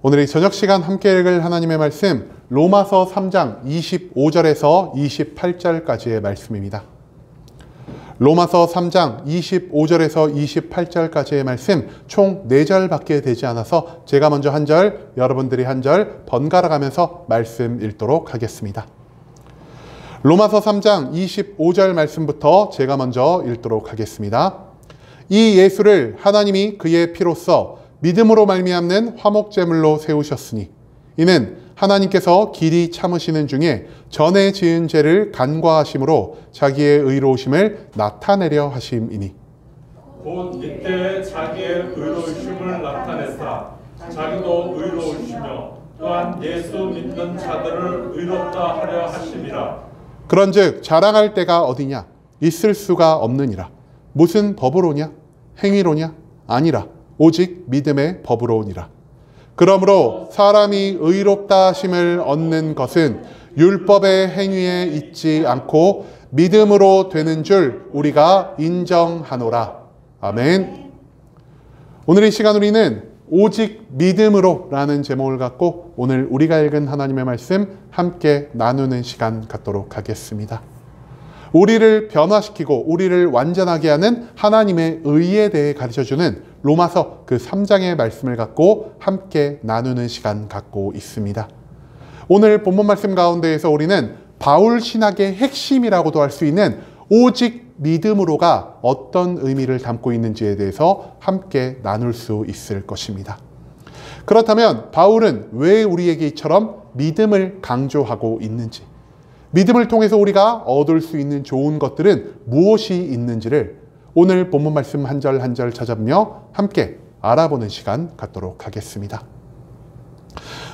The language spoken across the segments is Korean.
오늘 이 저녁 시간 함께 읽을 하나님의 말씀 로마서 3장 25절에서 28절까지의 말씀입니다. 로마서 3장 25절에서 28절까지의 말씀 총 4절밖에 되지 않아서 제가 먼저 한 절, 여러분들이 한 절 번갈아 가면서 말씀 읽도록 하겠습니다. 로마서 3장 25절 말씀부터 제가 먼저 읽도록 하겠습니다. 이 예수를 하나님이 그의 피로써 믿음으로 말미암는 화목제물로 세우셨으니 이는 하나님께서 길이 참으시는 중에 전에 지은 죄를 간과하심으로 자기의 의로우심을 나타내려 하심이니 곧 이때 자기의 의로우심을 나타내사 자기도 의로우시며 또한 예수 믿는 자들을 의롭다 하려 하심이라. 그런즉 자랑할 때가 어디냐? 있을 수가 없느니라. 무슨 법으로냐? 행위로냐? 아니라 오직 믿음의 법으로니라. 그러므로 사람이 의롭다 하심을 얻는 것은 율법의 행위에 있지 않고 믿음으로 되는 줄 우리가 인정하노라. 아멘. 오늘 이 시간 우리는 오직 믿음으로 라는 제목을 갖고 오늘 우리가 읽은 하나님의 말씀 함께 나누는 시간 갖도록 하겠습니다. 우리를 변화시키고 우리를 완전하게 하는 하나님의 의에 대해 가르쳐주는 로마서 그 3장의 말씀을 갖고 함께 나누는 시간 갖고 있습니다. 오늘 본문 말씀 가운데에서 우리는 바울 신학의 핵심이라고도 할 수 있는 오직 믿음으로가 어떤 의미를 담고 있는지에 대해서 함께 나눌 수 있을 것입니다. 그렇다면 바울은 왜 우리에게 이처럼 믿음을 강조하고 있는지, 믿음을 통해서 우리가 얻을 수 있는 좋은 것들은 무엇이 있는지를 오늘 본문 말씀 한 절 한 절 찾아보며 함께 알아보는 시간 갖도록 하겠습니다.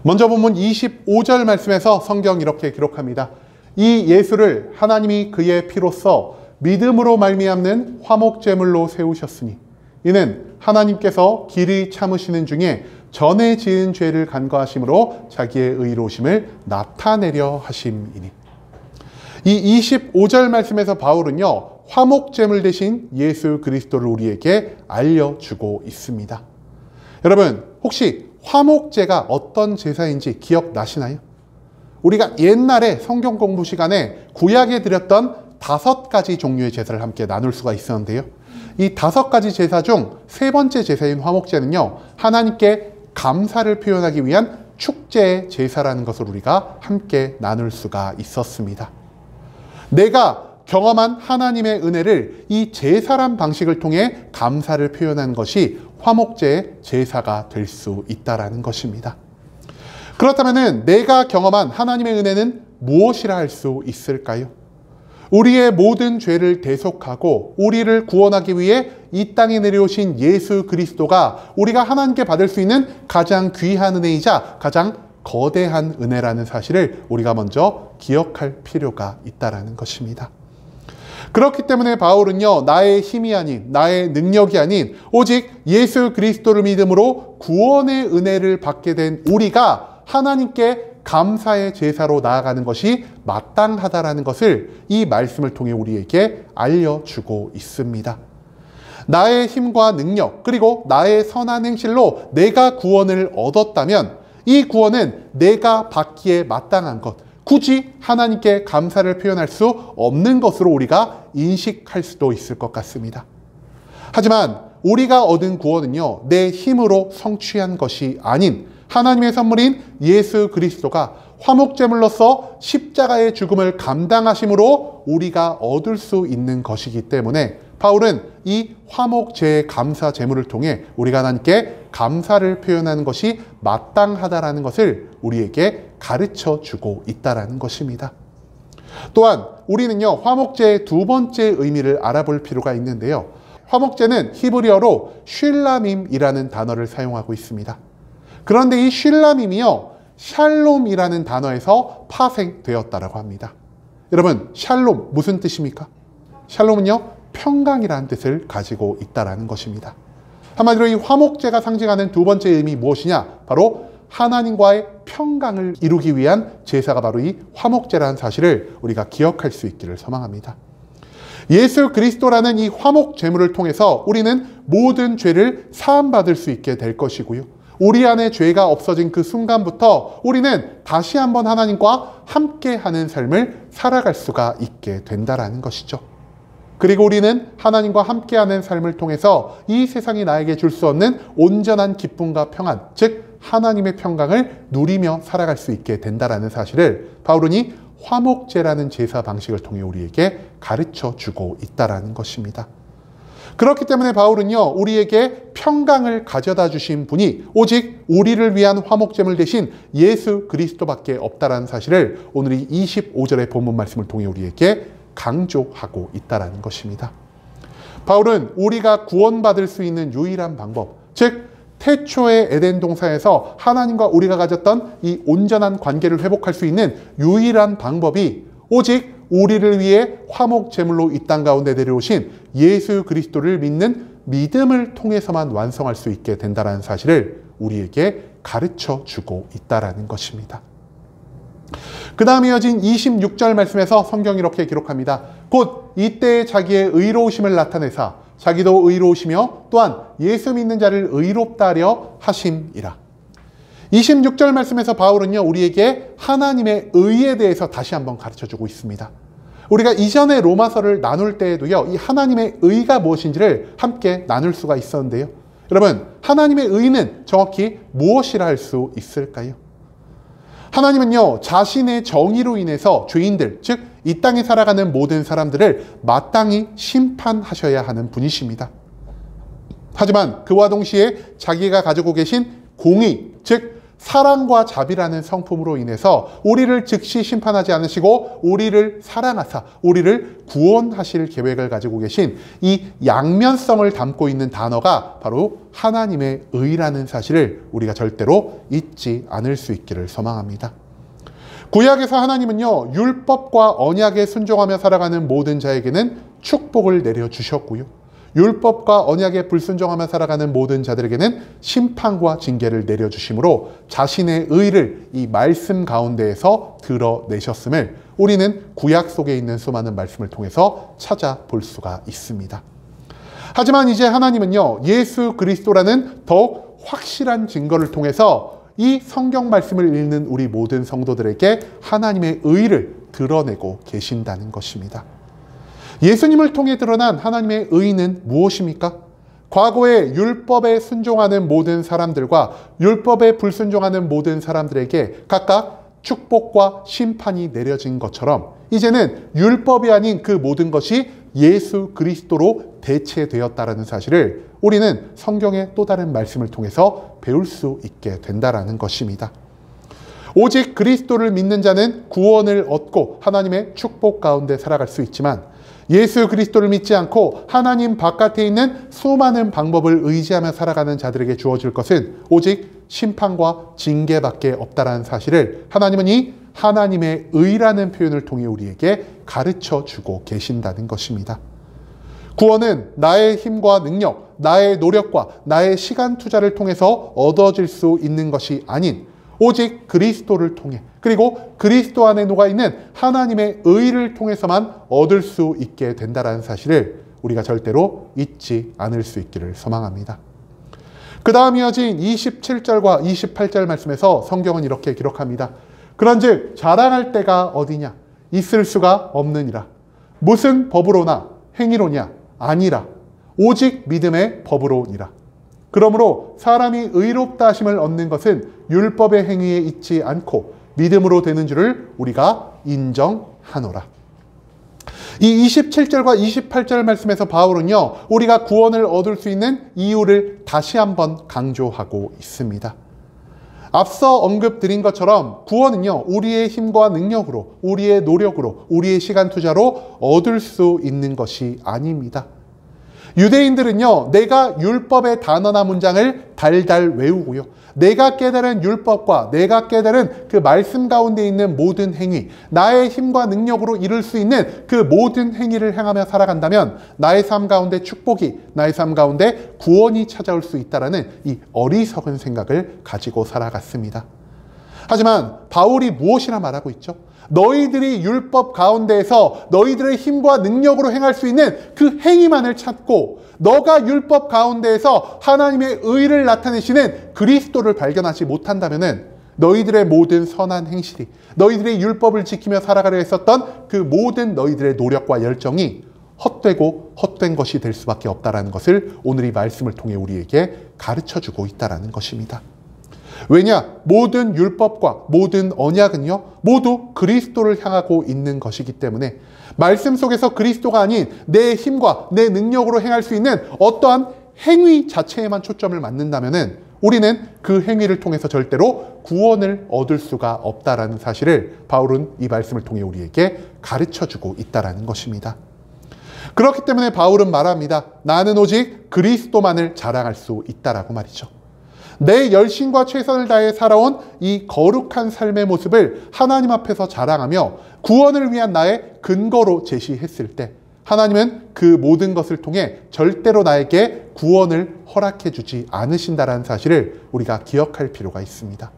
먼저 본문 25절 말씀에서 성경 이렇게 기록합니다. 이 예수를 하나님이 그의 피로써 믿음으로 말미암는 화목제물로 세우셨으니 이는 하나님께서 길이 참으시는 중에 전에 지은 죄를 간과하심으로 자기의 의로우심을 나타내려 하심이니. 이 25절 말씀에서 바울은요, 화목제물 대신 예수 그리스도를 우리에게 알려주고 있습니다. 여러분, 혹시 화목제가 어떤 제사인지 기억나시나요? 우리가 옛날에 성경 공부 시간에 구약에 드렸던 5가지 종류의 제사를 함께 나눌 수가 있었는데요. 이 5가지 제사 중 3번째 제사인 화목제는요, 하나님께 감사를 표현하기 위한 축제의 제사라는 것을 우리가 함께 나눌 수가 있었습니다. 내가 경험한 하나님의 은혜를 이 제사란 방식을 통해 감사를 표현한 것이 화목제의 제사가 될 수 있다는 것입니다. 그렇다면 내가 경험한 하나님의 은혜는 무엇이라 할 수 있을까요? 우리의 모든 죄를 대속하고 우리를 구원하기 위해 이 땅에 내려오신 예수 그리스도가 우리가 하나님께 받을 수 있는 가장 귀한 은혜이자 가장 거대한 은혜라는 사실을 우리가 먼저 기억할 필요가 있다는 것입니다. 그렇기 때문에 바울은요, 나의 힘이 아닌, 나의 능력이 아닌 오직 예수 그리스도를 믿음으로 구원의 은혜를 받게 된 우리가 하나님께 감사의 제사로 나아가는 것이 마땅하다라는 것을 이 말씀을 통해 우리에게 알려주고 있습니다. 나의 힘과 능력 그리고 나의 선한 행실로 내가 구원을 얻었다면 이 구원은 내가 받기에 마땅한 것, 굳이 하나님께 감사를 표현할 수 없는 것으로 우리가 인식할 수도 있을 것 같습니다. 하지만 우리가 얻은 구원은요, 내 힘으로 성취한 것이 아닌 하나님의 선물인 예수 그리스도가 화목제물로서 십자가의 죽음을 감당하심으로 우리가 얻을 수 있는 것이기 때문에 바울은 이 화목제의 감사 제물을 통해 우리가 하나님께 감사를 표현하는 것이 마땅하다라는 것을 우리에게 가르쳐 주고 있다는 것입니다. 또한 우리는요, 화목제의 2번째 의미를 알아볼 필요가 있는데요. 화목제는 히브리어로 쉴라밈이라는 단어를 사용하고 있습니다. 그런데 이 쉴라밈이요, 샬롬이라는 단어에서 파생되었다라고 합니다. 여러분, 샬롬 무슨 뜻입니까? 샬롬은요, 평강이라는 뜻을 가지고 있다는 것입니다. 한마디로 이 화목제가 상징하는 2번째 의미 무엇이냐? 바로 하나님과의 평강을 이루기 위한 제사가 바로 이 화목제라는 사실을 우리가 기억할 수 있기를 소망합니다. 예수 그리스도라는 이 화목 제물을 통해서 우리는 모든 죄를 사함받을 수 있게 될 것이고요. 우리 안에 죄가 없어진 그 순간부터 우리는 다시 한번 하나님과 함께하는 삶을 살아갈 수가 있게 된다라는 것이죠. 그리고 우리는 하나님과 함께하는 삶을 통해서 이 세상이 나에게 줄 수 없는 온전한 기쁨과 평안, 즉 하나님의 평강을 누리며 살아갈 수 있게 된다라는 사실을 바울은 화목제라는 제사 방식을 통해 우리에게 가르쳐 주고 있다라는 것입니다. 그렇기 때문에 바울은요, 우리에게 평강을 가져다 주신 분이 오직 우리를 위한 화목제물 대신 예수 그리스도밖에 없다라는 사실을 오늘 이 25절의 본문 말씀을 통해 우리에게 강조하고 있다라는 것입니다. 바울은 우리가 구원받을 수 있는 유일한 방법, 즉 태초의 에덴 동산에서 하나님과 우리가 가졌던 이 온전한 관계를 회복할 수 있는 유일한 방법이 오직 우리를 위해 화목 제물로 이 땅 가운데 내려오신 예수 그리스도를 믿는 믿음을 통해서만 완성할 수 있게 된다는 사실을 우리에게 가르쳐 주고 있다는 것입니다. 그 다음 이어진 26절 말씀에서 성경이 이렇게 기록합니다. 곧 이때에 자기의 의로우심을 나타내사 자기도 의로우시며 또한 예수 믿는 자를 의롭다 하려 하심이라. 26절 말씀에서 바울은요, 우리에게 하나님의 의에 대해서 다시 한번 가르쳐주고 있습니다. 우리가 이전에 로마서를 나눌 때에도요, 이 하나님의 의가 무엇인지를 함께 나눌 수가 있었는데요. 여러분, 하나님의 의는 정확히 무엇이라 할 수 있을까요? 하나님은요, 자신의 정의로 인해서 죄인들, 즉 이 땅에 살아가는 모든 사람들을 마땅히 심판하셔야 하는 분이십니다. 하지만 그와 동시에 자기가 가지고 계신 공의, 즉 사랑과 자비라는 성품으로 인해서 우리를 즉시 심판하지 않으시고 우리를 사랑하사 우리를 구원하실 계획을 가지고 계신 이 양면성을 담고 있는 단어가 바로 하나님의 의라는 사실을 우리가 절대로 잊지 않을 수 있기를 소망합니다. 구약에서 하나님은요, 율법과 언약에 순종하며 살아가는 모든 자에게는 축복을 내려주셨고요, 율법과 언약에 불순종하며 살아가는 모든 자들에게는 심판과 징계를 내려주심으로 자신의 의를 이 말씀 가운데에서 드러내셨음을 우리는 구약 속에 있는 수많은 말씀을 통해서 찾아볼 수가 있습니다. 하지만 이제 하나님은요, 예수 그리스도라는 더욱 확실한 증거를 통해서 이 성경 말씀을 읽는 우리 모든 성도들에게 하나님의 의를 드러내고 계신다는 것입니다. 예수님을 통해 드러난 하나님의 의는 무엇입니까? 과거에 율법에 순종하는 모든 사람들과 율법에 불순종하는 모든 사람들에게 각각 축복과 심판이 내려진 것처럼 이제는 율법이 아닌 그 모든 것이 예수 그리스도로 대체되었다는 사실을 우리는 성경의 또 다른 말씀을 통해서 배울 수 있게 된다는 것입니다. 오직 그리스도를 믿는 자는 구원을 얻고 하나님의 축복 가운데 살아갈 수 있지만 예수 그리스도를 믿지 않고 하나님 바깥에 있는 수많은 방법을 의지하며 살아가는 자들에게 주어질 것은 오직 심판과 징계밖에 없다는 사실을 하나님은 이 하나님의 의라는 표현을 통해 우리에게 가르쳐 주고 계신다는 것입니다. 구원은 나의 힘과 능력, 나의 노력과 나의 시간 투자를 통해서 얻어질 수 있는 것이 아닌 오직 그리스도를 통해 그리고 그리스도 안에 녹아있는 하나님의 의를 통해서만 얻을 수 있게 된다는 사실을 우리가 절대로 잊지 않을 수 있기를 소망합니다. 그 다음 이어진 27절과 28절 말씀에서 성경은 이렇게 기록합니다. 그런즉 자랑할 때가 어디냐? 있을 수가 없느니라. 무슨 법으로나 행위로냐? 아니라 오직 믿음의 법으로니라. 그러므로 사람이 의롭다 하심을 얻는 것은 율법의 행위에 있지 않고 믿음으로 되는 줄을 우리가 인정하노라. 이 27절과 28절 말씀에서 바울은요, 우리가 구원을 얻을 수 있는 이유를 다시 한번 강조하고 있습니다. 앞서 언급드린 것처럼 구원은요, 우리의 힘과 능력으로, 우리의 노력으로, 우리의 시간 투자로 얻을 수 있는 것이 아닙니다. 유대인들은요, 내가 율법의 단어나 문장을 달달 외우고요, 내가 깨달은 율법과 내가 깨달은 그 말씀 가운데 있는 모든 행위, 나의 힘과 능력으로 이룰 수 있는 그 모든 행위를 행하며 살아간다면 나의 삶 가운데 축복이, 나의 삶 가운데 구원이 찾아올 수 있다는 이 어리석은 생각을 가지고 살아갔습니다. 하지만 바울이 무엇이라 말하고 있죠? 너희들이 율법 가운데에서 너희들의 힘과 능력으로 행할 수 있는 그 행위만을 찾고 너가 율법 가운데에서 하나님의 의를 나타내시는 그리스도를 발견하지 못한다면은 너희들의 모든 선한 행실이, 너희들이 율법을 지키며 살아가려 했었던 그 모든 너희들의 노력과 열정이 헛되고 헛된 것이 될 수밖에 없다라는 것을 오늘 이 말씀을 통해 우리에게 가르쳐주고 있다라는 것입니다. 왜냐? 모든 율법과 모든 언약은요, 모두 그리스도를 향하고 있는 것이기 때문에 말씀 속에서 그리스도가 아닌 내 힘과 내 능력으로 행할 수 있는 어떠한 행위 자체에만 초점을 맞는다면은 우리는 그 행위를 통해서 절대로 구원을 얻을 수가 없다라는 사실을 바울은 이 말씀을 통해 우리에게 가르쳐주고 있다라는 것입니다. 그렇기 때문에 바울은 말합니다. 나는 오직 그리스도만을 자랑할 수 있다라고 말이죠. 내 열심과 최선을 다해 살아온 이 거룩한 삶의 모습을 하나님 앞에서 자랑하며 구원을 위한 나의 근거로 제시했을 때 하나님은 그 모든 것을 통해 절대로 나에게 구원을 허락해 주지 않으신다라는 사실을 우리가 기억할 필요가 있습니다.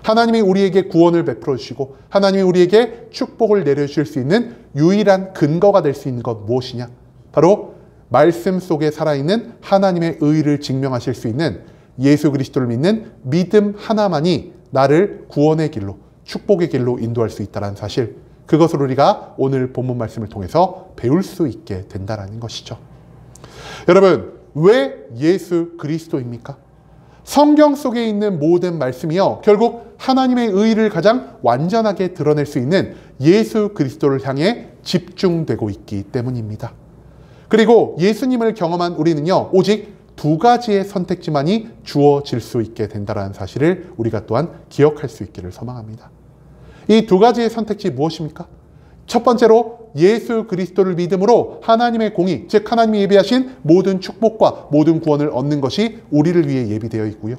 하나님이 우리에게 구원을 베풀어 주시고 하나님이 우리에게 축복을 내려주실 수 있는 유일한 근거가 될 수 있는 것 무엇이냐? 바로 말씀 속에 살아있는 하나님의 의를 증명하실 수 있는 예수 그리스도를 믿는 믿음 하나만이 나를 구원의 길로, 축복의 길로 인도할 수 있다는 사실, 그것을 우리가 오늘 본문 말씀을 통해서 배울 수 있게 된다는 것이죠. 여러분, 왜 예수 그리스도입니까? 성경 속에 있는 모든 말씀이요, 결국 하나님의 의를 가장 완전하게 드러낼 수 있는 예수 그리스도를 향해 집중되고 있기 때문입니다. 그리고 예수님을 경험한 우리는요, 오직 두 가지의 선택지만이 주어질 수 있게 된다는 사실을 우리가 또한 기억할 수 있기를 소망합니다. 이 두 가지의 선택지 무엇입니까? 첫 번째로 예수 그리스도를 믿음으로 하나님의 공의, 즉 하나님이 예비하신 모든 축복과 모든 구원을 얻는 것이 우리를 위해 예비되어 있고요.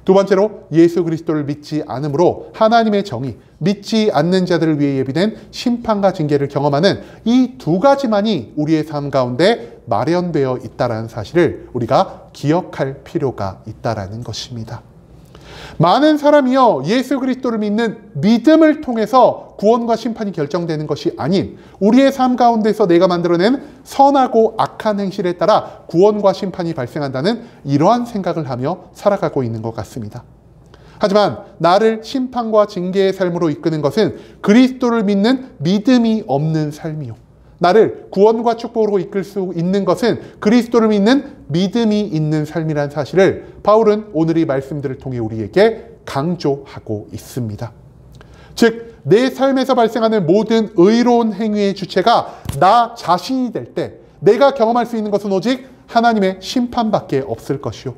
두 번째로 예수 그리스도를 믿지 않으므로 하나님의 정의, 믿지 않는 자들을 위해 예비된 심판과 징계를 경험하는 이 두 가지만이 우리의 삶 가운데 마련되어 있다는 사실을 우리가 기억할 필요가 있다는 것입니다. 많은 사람이요, 예수 그리스도를 믿는 믿음을 통해서 구원과 심판이 결정되는 것이 아닌 우리의 삶 가운데서 내가 만들어낸 선하고 악한 행실에 따라 구원과 심판이 발생한다는 이러한 생각을 하며 살아가고 있는 것 같습니다. 하지만 나를 심판과 징계의 삶으로 이끄는 것은 그리스도를 믿는 믿음이 없는 삶이요, 나를 구원과 축복으로 이끌 수 있는 것은 그리스도를 믿는 믿음이 있는 삶이라는 사실을 바울은 오늘 이 말씀들을 통해 우리에게 강조하고 있습니다. 즉, 내 삶에서 발생하는 모든 의로운 행위의 주체가 나 자신이 될 때 내가 경험할 수 있는 것은 오직 하나님의 심판밖에 없을 것이요,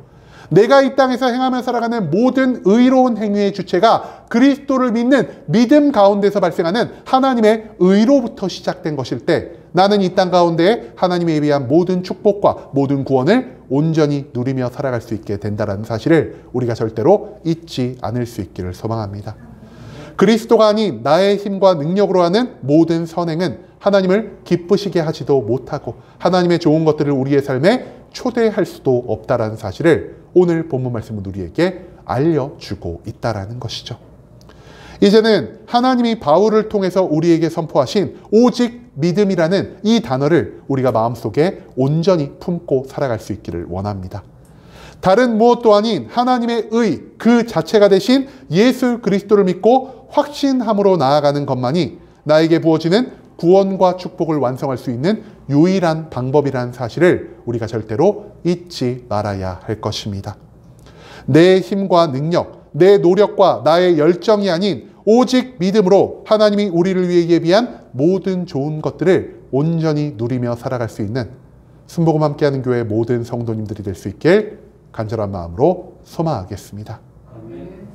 내가 이 땅에서 행하며 살아가는 모든 의로운 행위의 주체가 그리스도를 믿는 믿음 가운데서 발생하는 하나님의 의로부터 시작된 것일 때 나는 이 땅 가운데 하나님에 예비한 모든 축복과 모든 구원을 온전히 누리며 살아갈 수 있게 된다는 사실을 우리가 절대로 잊지 않을 수 있기를 소망합니다. 그리스도가 아닌 나의 힘과 능력으로 하는 모든 선행은 하나님을 기쁘시게 하지도 못하고 하나님의 좋은 것들을 우리의 삶에 초대할 수도 없다라는 사실을 오늘 본문 말씀은 우리에게 알려주고 있다라는 것이죠. 이제는 하나님이 바울을 통해서 우리에게 선포하신 오직 믿음이라는 이 단어를 우리가 마음속에 온전히 품고 살아갈 수 있기를 원합니다. 다른 무엇도 아닌 하나님의 의 그 자체가 되신 예수 그리스도를 믿고 확신함으로 나아가는 것만이 나에게 부어지는 구원과 축복을 완성할 수 있는 유일한 방법이라는 사실을 우리가 절대로 잊지 말아야 할 것입니다. 내 힘과 능력, 내 노력과 나의 열정이 아닌 오직 믿음으로 하나님이 우리를 위해 예비한 모든 좋은 것들을 온전히 누리며 살아갈 수 있는 순복음 함께하는 교회 모든 성도님들이 될 수 있길 간절한 마음으로 소망하겠습니다. 아멘.